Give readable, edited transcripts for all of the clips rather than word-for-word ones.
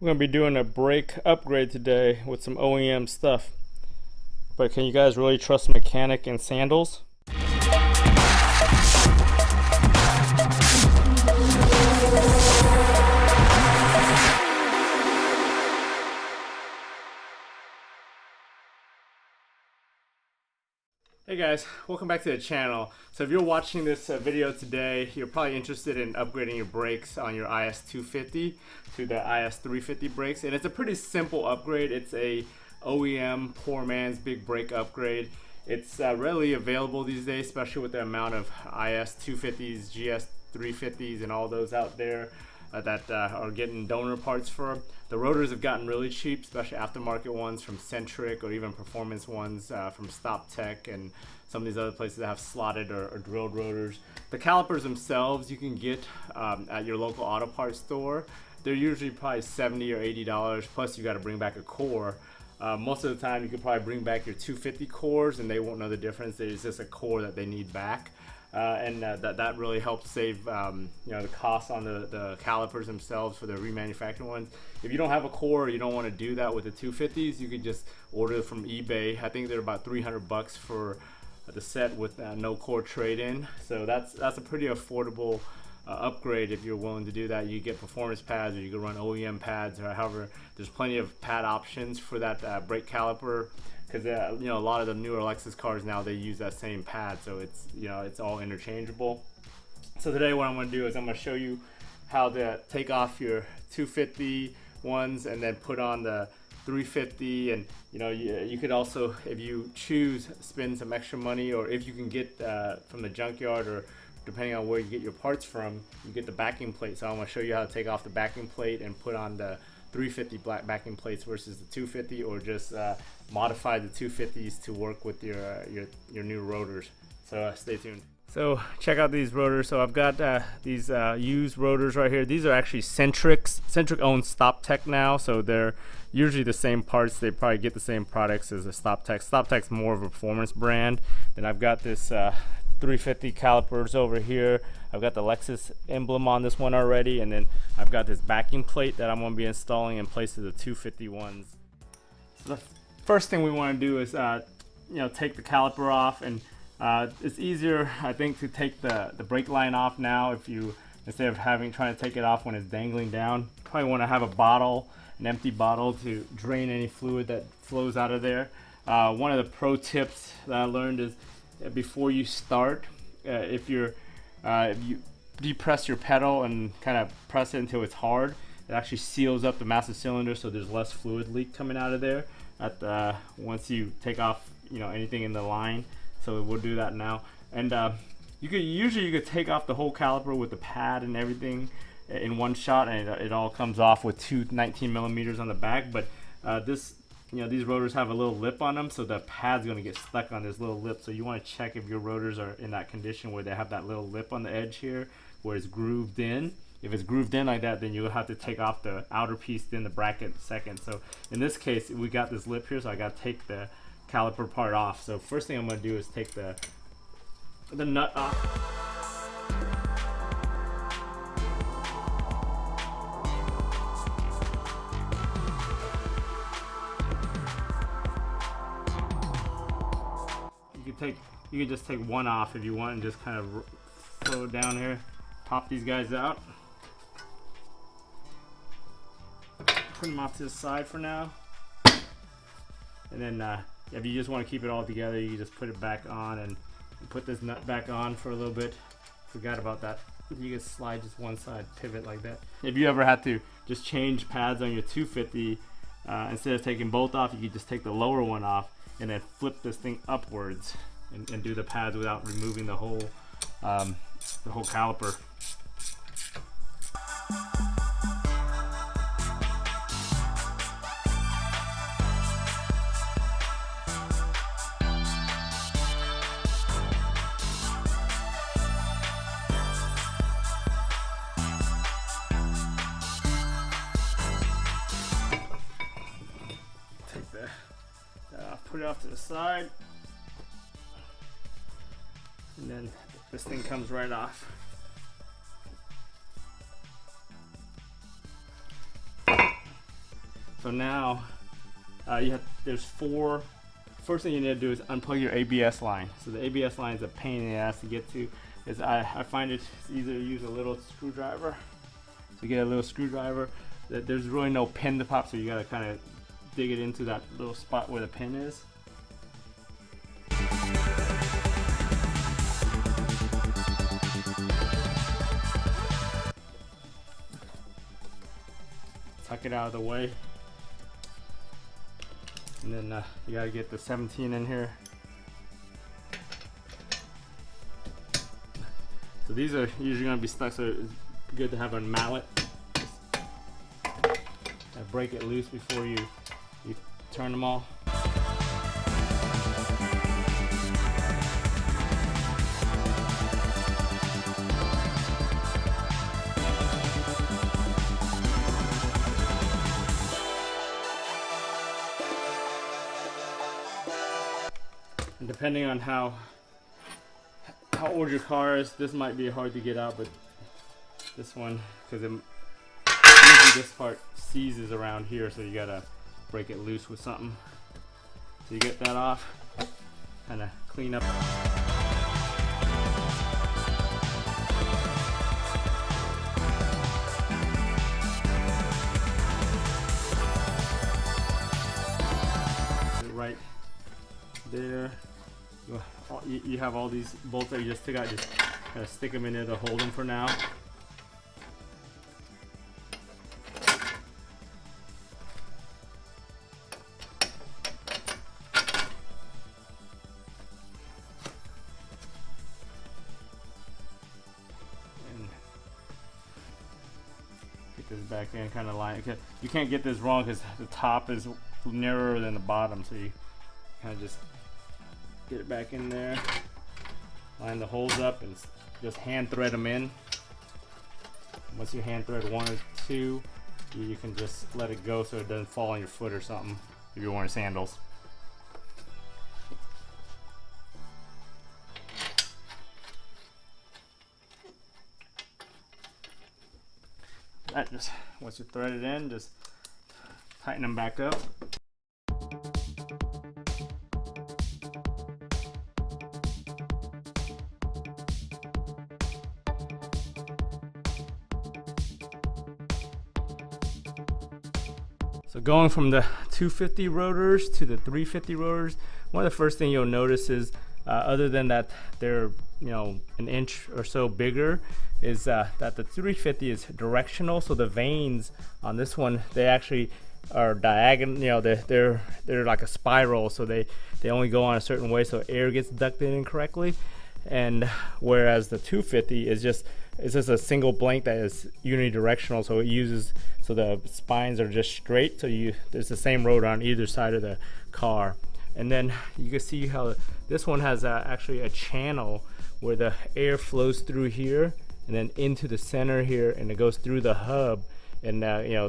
We're going to be doing a brake upgrade today with some OEM stuff. But can you guys really trust a mechanic in sandals? Hey guys, welcome back to the channel. So if you're watching this video today, you're probably interested in upgrading your brakes on your IS250 to the IS350 brakes, and it's a pretty simple upgrade. It's a OEM poor man's big brake upgrade. It's readily available these days, especially with the amount of IS250s, GS350s, and all those out there that are getting donor parts for. The rotors have gotten really cheap, especially aftermarket ones from Centric, or even performance ones from Stoptech and some of these other places that have slotted or drilled rotors. The calipers themselves you can get at your local auto parts store. They're usually probably $70 or $80, plus you got to bring back a core. Most of the time you could probably bring back your 250 cores and they won't know the difference. It's just a core that they need back. That really helps save the cost on the calipers themselves for the remanufactured ones. If you don't have a core or you don't want to do that with the 250s, you could just order it from eBay. I think they're about $300 for the set with no core trade-in. So that's a pretty affordable upgrade if you're willing to do that. You get performance pads, or you can run OEM pads, or however. There's plenty of pad options for that brake caliper. Because a lot of the newer Lexus cars now, they use that same pad, so it's all interchangeable. So today what I'm going to do is I'm going to show you how to take off your 250 ones and then put on the 350. And you could also, if you choose, spend some extra money, or if you can get from the junkyard, or depending on where you get your parts from, you get the backing plate. So I'm going to show you how to take off the backing plate and put on the 350 black backing plates versus the 250, or just modify the 250s to work with your new rotors. So stay tuned. So check out these rotors. So I've got these used rotors right here. These are actually Centric owns Stoptech now, so they're usually the same parts. They probably get the same products as the Stoptech. Stoptech's more of a performance brand. Then I've got this 350 calipers over here. I've got the Lexus emblem on this one already, and then I've got this backing plate that I'm going to be installing in place of the 250 ones. So the first thing we want to do is take the caliper off, and it's easier, I think, to take the brake line off now. If you, instead of trying to take it off when it's dangling down, you probably want to have a bottle, an empty bottle, to drain any fluid that flows out of there. One of the pro tips that I learned is, before you start, if you depress your pedal and kind of press it until it's hard, it actually seals up the master cylinder, so there's less fluid leak coming out of there once you take off anything in the line. So we'll do that now. And you could take off the whole caliper with the pad and everything in one shot, and it all comes off with two 19 millimeters on the back. But these rotors have a little lip on them, so the pad's going to get stuck on this little lip. So you want to check if your rotors are in that condition where they have that little lip on the edge here where it's grooved in. If it's grooved in like that, then you'll have to take off the outer piece, then the bracket second. So in this case, we got this lip here, so I got to take the caliper part off. So first thing I'm going to do is take the nut off. You can just take one off if you want, and just kind of throw it down here. Pop these guys out. Put them off to the side for now. And then if you just want to keep it all together, you can just put it back on and put this nut back on for a little bit. Forgot about that. You can slide just one side, pivot like that. If you ever had to just change pads on your 250, instead of taking both off, you could just take the lower one off and then flip this thing upwards and do the pads without removing the whole caliper. Take put it off to the side. And then this thing comes right off. So now there's four. First thing you need to do is unplug your ABS line. So the ABS line is a pain in the ass to get to. I find it's easier to use a little screwdriver. So you get a little screwdriver. There's really no pin to pop, so you gotta kind of dig it into that little spot where the pin is. Tuck it out of the way. And then you gotta get the 17 in here. So these are usually gonna be stuck, so it's good to have a mallet. Just break it loose before you turn them all. And depending on how old your car is, this might be hard to get out, but this one, because usually this part seizes around here, so you gotta break it loose with something. So you get that off, kind of clean up. Right there. You have all these bolts that you just took out, just kind of stick them in there to hold them for now. And get this back in, kind of line. You can't get this wrong because the top is narrower than the bottom, so you kind of just get it back in there, line the holes up, and just hand thread them in. Once you hand thread one or two, you can just let it go so it doesn't fall on your foot or something if you're wearing sandals. That just, once you thread it in, just tighten them back up. So going from the 250 rotors to the 350 rotors, one of the first things you'll notice is, other than that they're an inch or so bigger, is that the 350 is directional. So the vanes on this one, they actually are diagonal. They're like a spiral, so they only go on a certain way, so air gets ducted in correctly. And whereas the 250 is just a single blank that is unidirectional, so the spines are just straight, so there's the same rotor on either side of the car. And then you can see how this one has actually a channel where the air flows through here and then into the center here, and it goes through the hub, and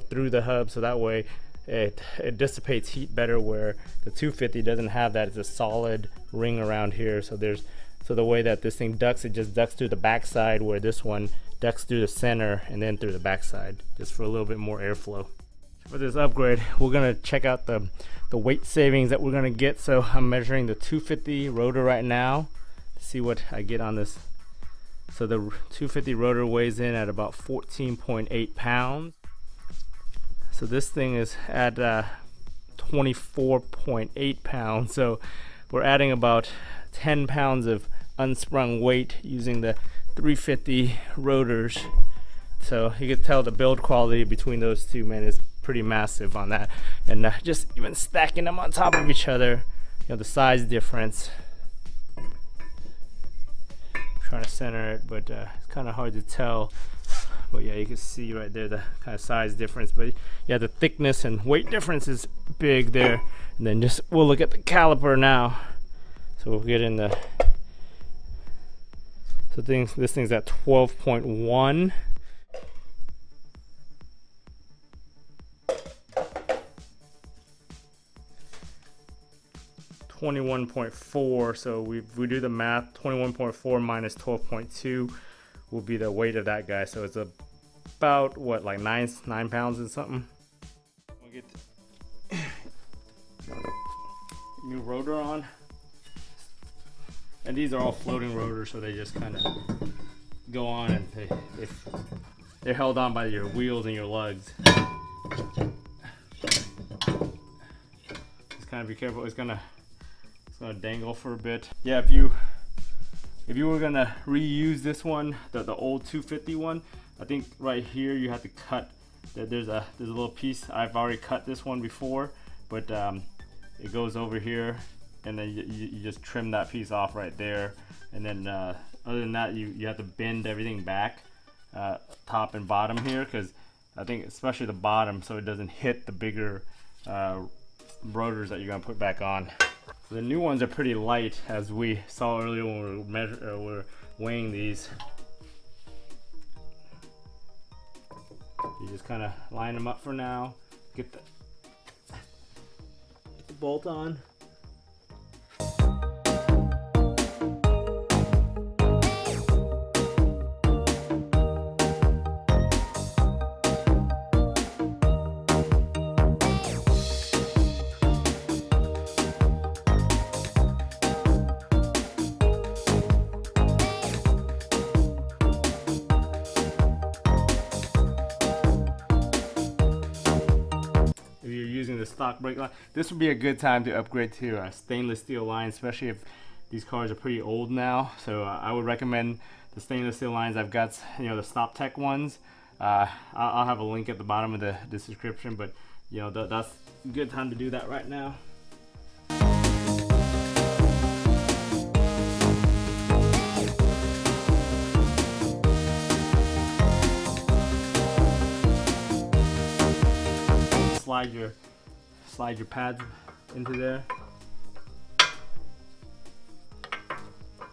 through the hub, so that way it dissipates heat better, where the 250 doesn't have that. It's a solid ring around here, so the way that this thing ducts, it just ducts through the backside, where this one ducts through the center and then through the backside, just for a little bit more airflow. For this upgrade, we're gonna check out the weight savings that we're gonna get. So I'm measuring the 250 rotor right now to see what I get on this. So the 250 rotor weighs in at about 14.8 pounds. So this thing is at 24.8 pounds. So we're adding about 10 pounds of unsprung weight using the 350 rotors. So you can tell the build quality between those two, man, is pretty massive on that. And just even stacking them on top of each other, the size difference. I'm trying to center it, but it's kind of hard to tell. But yeah, you can see right there the kind of size difference. But yeah, the thickness and weight difference is big there. And then we'll look at the caliper now. So we'll get in the, this thing's at 12.1. $21.4. So we do the math, 21.4 minus 12.2 will be the weight of that guy. So it's about what, like 9 pounds and something. new rotor on. And these are all floating rotors, so they just kind of go on, and they're held on by your wheels and your lugs. Just kind of be careful. It's gonna dangle for a bit. Yeah, if you were gonna reuse this one, the old 250 one, I think right here you have to cut. There's a little piece. I've already cut this one before, but it goes over here, and then you just trim that piece off right there. And then other than that, you have to bend everything back, top and bottom here, because I think especially the bottom, so it doesn't hit the bigger rotors that you're gonna put back on. So the new ones are pretty light, as we saw earlier when we were weighing these. You just kind of line them up for now. Get the bolt on. The stock brake line, this would be a good time to upgrade to a stainless steel line, especially if these cars are pretty old now. So I would recommend the stainless steel lines. I've got, the Stoptech ones. I'll have a link at the bottom of the description, but that's a good time to do that right now. Slide your pads into there.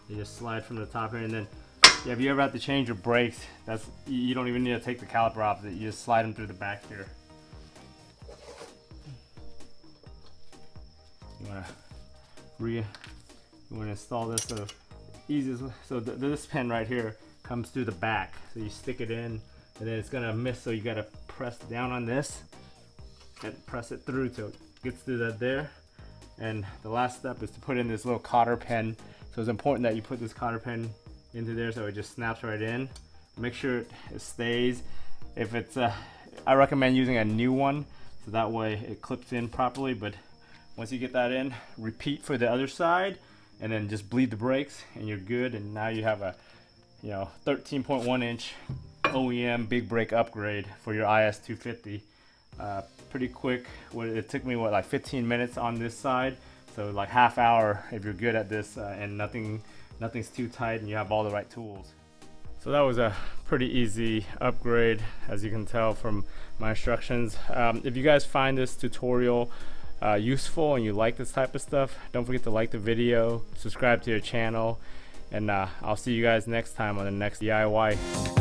You just slide from the top here, and then if you ever have to change your brakes, you don't even need to take the caliper off. You just slide them through the back here. You want to install this the easiest way. So this pin right here comes through the back, so you stick it in, and then it's gonna miss. So you gotta press down on this and press it through till it gets through that there. And the last step is to put in this little cotter pin. So it's important that you put this cotter pin into there so it just snaps right in. Make sure it stays. If it's I recommend using a new one, so that way it clips in properly. But once you get that in, repeat for the other side, and then just bleed the brakes, and you're good. And now you have a 13.1 inch OEM big brake upgrade for your IS250. Pretty quick. It took me like 15 minutes on this side, so like half hour if you're good at this, and nothing's too tight, and you have all the right tools. So that was a pretty easy upgrade, as you can tell from my instructions. If you guys find this tutorial useful and you like this type of stuff, don't forget to like the video, subscribe to your channel, and I'll see you guys next time on the next DIY.